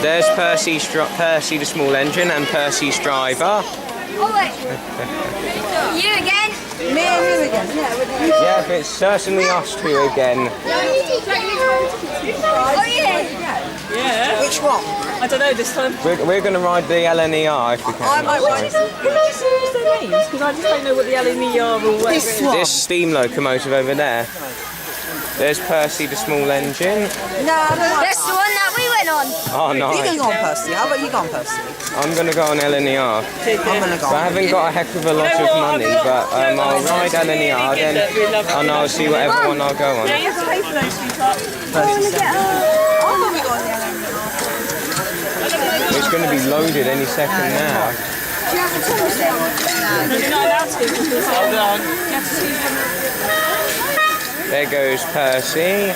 There's Percy the Small Engine and Percy's driver. Oh wait. You again? Me and you again. Yeah, but it's certainly us two again. Oh yeah. Yeah. Which one? I don't know this time. We're going to ride the LNER if we can. I might ride Can I just use their names? Because I just don't know what the LME are or whatever. this one. This steam locomotive over there. There's Percy the Small Engine. No, I don't like That's the one that we went on. Oh, You can nice. go on Percy. How about you go on Percy? I'm going to go on LNER. I'm gonna go So I on. haven't got a heck of a lot of money, but I'll ride LNER then, and I'll see whatever one I'll go on. Yeah, you have to pay for those, sweetheart. It's going to be loaded any second now. No, you're not allowed to because you have to choose one. There goes Percy.